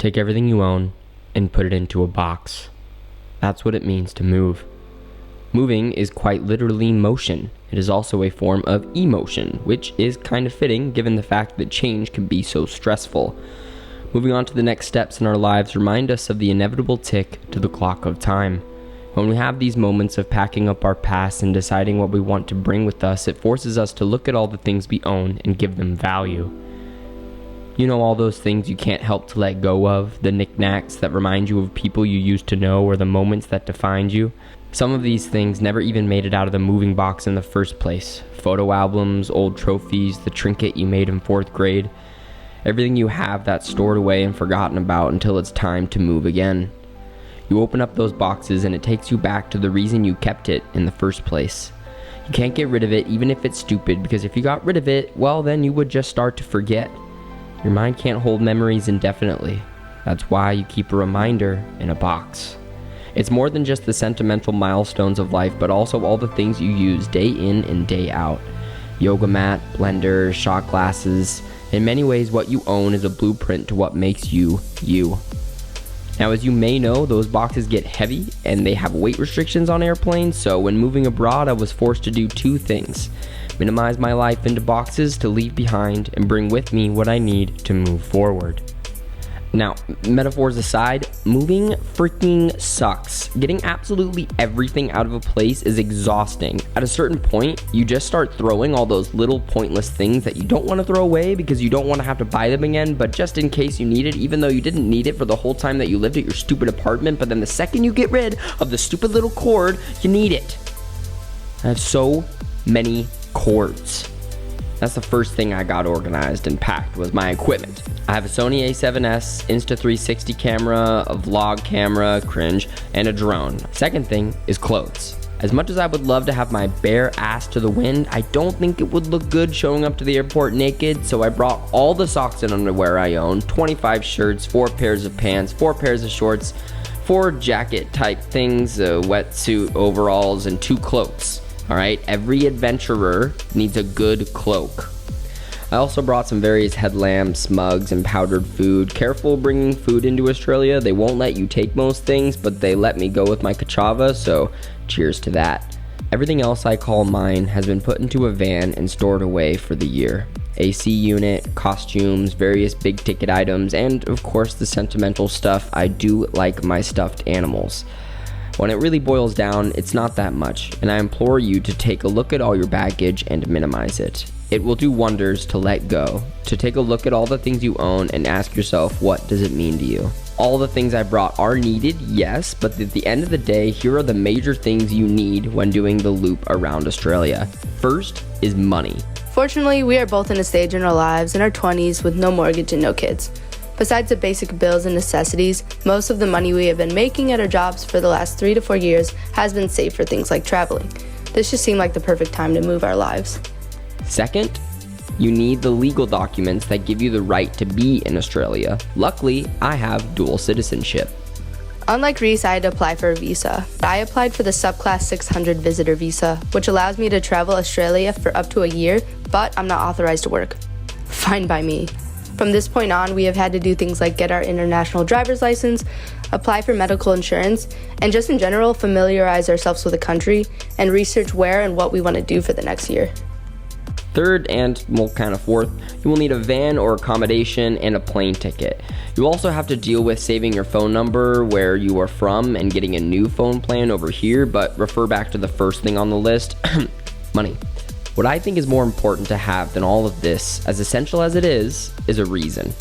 Take everything you own and put it into a box. That's what it means to move. Moving is quite literally motion. It is also a form of emotion, which is kind of fitting given the fact that change can be so stressful. Moving on to the next steps in our lives remind us of the inevitable tick to the clock of time. When we have these moments of packing up our past and deciding what we want to bring with us, it forces us to look at all the things we own and give them value. You know, all those things you can't help to let go of, the knickknacks that remind you of people you used to know or the moments that defined you. Some of these things never even made it out of the moving box in the first place. Photo albums, old trophies, the trinket you made in 4th grade. Everything you have that's stored away and forgotten about until it's time to move again. You open up those boxes and it takes you back to the reason you kept it in the first place. You can't get rid of it even if it's stupid, because if you got rid of it, well, then you would just start to forget. Your mind can't hold memories indefinitely. That's why you keep a reminder in a box. It's more than just the sentimental milestones of life, but also all the things you use day in and day out. Yoga mat, blender, shot glasses. In many ways, what you own is a blueprint to what makes you, you. Now, as you may know, those boxes get heavy and they have weight restrictions on airplanes, so when moving abroad, I was forced to do 2 things. Minimize my life into boxes to leave behind and bring with me what I need to move forward. Now, metaphors aside, moving freaking sucks. Getting absolutely everything out of a place is exhausting. At a certain point, you just start throwing all those little pointless things that you don't want to throw away because you don't want to have to buy them again, but just in case you need it, even though you didn't need it for the whole time that you lived at your stupid apartment, but then the second you get rid of the stupid little cord, you need it. I have so many cords. That's the first thing I got organized and packed was my equipment. I have a Sony a7S, Insta360 camera, a vlog camera, cringe, and a drone. Second thing is clothes. As much as I would love to have my bare ass to the wind, I don't think it would look good showing up to the airport naked, so I brought all the socks and underwear I own, 25 shirts, 4 pairs of pants, 4 pairs of shorts, 4 jacket type things, a wetsuit, overalls, and 2 cloaks. Alright, every adventurer needs a good cloak. I also brought some various headlamps, mugs, and powdered food. Careful bringing food into Australia. They won't let you take most things, but they let me go with my kachava, so cheers to that. Everything else I call mine has been put into a van and stored away for the year. AC unit, costumes, various big ticket items, and of course the sentimental stuff. I do like my stuffed animals. When it really boils down, it's not that much, and I implore you to take a look at all your baggage and minimize it. It will do wonders to let go, to take a look at all the things you own and ask yourself, what does it mean to you? All the things I brought are needed, yes, but at the end of the day, here are the major things you need when doing the loop around Australia. First is money. Fortunately, we are both in a stage in our lives in our 20s with no mortgage and no kids. Besides the basic bills and necessities, most of the money we have been making at our jobs for the last 3 to 4 years has been saved for things like traveling. This just seemed like the perfect time to move our lives. Second, you need the legal documents that give you the right to be in Australia. Luckily, I have dual citizenship. Unlike Reese, I had to apply for a visa. I applied for the subclass 600 visitor visa, which allows me to travel Australia for up to a year, but I'm not authorized to work. Fine by me. From this point on, we have had to do things like get our international driver's license, apply for medical insurance, and just in general familiarize ourselves with the country and research where and what we want to do for the next year. Third, and well, kind of fourth, you will need a van or accommodation and a plane ticket. You also have to deal with saving your phone number where you are from and getting a new phone plan over here, but refer back to the first thing on the list, money. What I think is more important to have than all of this, as essential as it is a reason.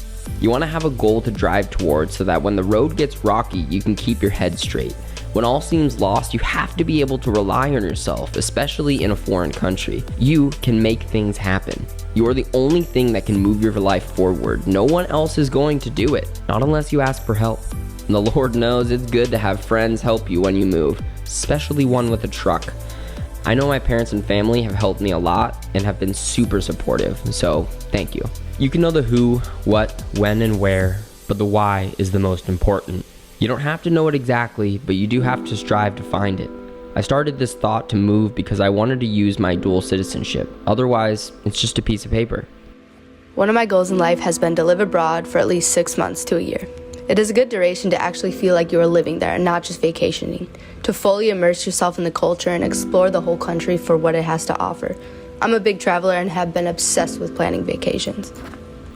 You want to have a goal to drive towards so that when the road gets rocky, you can keep your head straight. When all seems lost, you have to be able to rely on yourself, especially in a foreign country. You can make things happen. You are the only thing that can move your life forward. No one else is going to do it, not unless you ask for help. And the Lord knows it's good to have friends help you when you move, especially one with a truck. I know my parents and family have helped me a lot and have been super supportive, so thank you. You can know the who, what, when, and where, but the why is the most important. You don't have to know it exactly, but you do have to strive to find it. I started this thought to move because I wanted to use my dual citizenship. Otherwise, it's just a piece of paper. One of my goals in life has been to live abroad for at least 6 months to a year. It is a good duration to actually feel like you are living there and not just vacationing, to fully immerse yourself in the culture and explore the whole country for what it has to offer. I'm a big traveler and have been obsessed with planning vacations.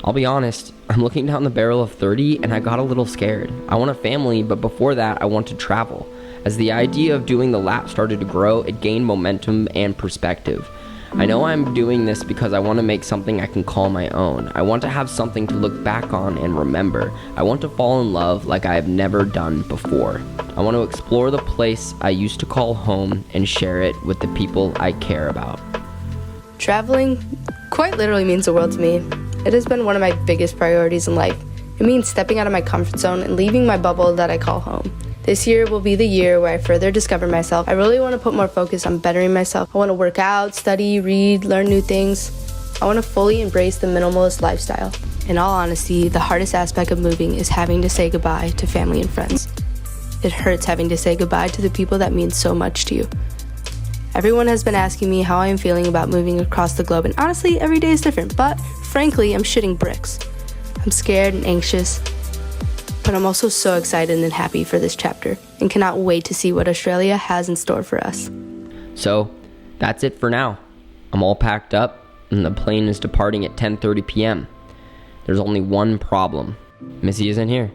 I'll be honest, I'm looking down the barrel of 30 and I got a little scared. I want a family, but before that, I want to travel. As the idea of doing the lap started to grow, it gained momentum and perspective. I know I'm doing this because I want to make something I can call my own. I want to have something to look back on and remember. I want to fall in love like I have never done before. I want to explore the place I used to call home and share it with the people I care about. Traveling quite literally means the world to me. It has been one of my biggest priorities in life. It means stepping out of my comfort zone and leaving my bubble that I call home. This year will be the year where I further discover myself. I really want to put more focus on bettering myself. I want to work out, study, read, learn new things. I want to fully embrace the minimalist lifestyle. In all honesty, the hardest aspect of moving is having to say goodbye to family and friends. It hurts having to say goodbye to the people that mean so much to you. Everyone has been asking me how I am feeling about moving across the globe, and honestly, every day is different, but frankly, I'm shitting bricks. I'm scared and anxious, but I'm also so excited and happy for this chapter and cannot wait to see what Australia has in store for us. So, that's it for now. I'm all packed up and the plane is departing at 10:30 p.m. There's only one problem. Missy isn't here.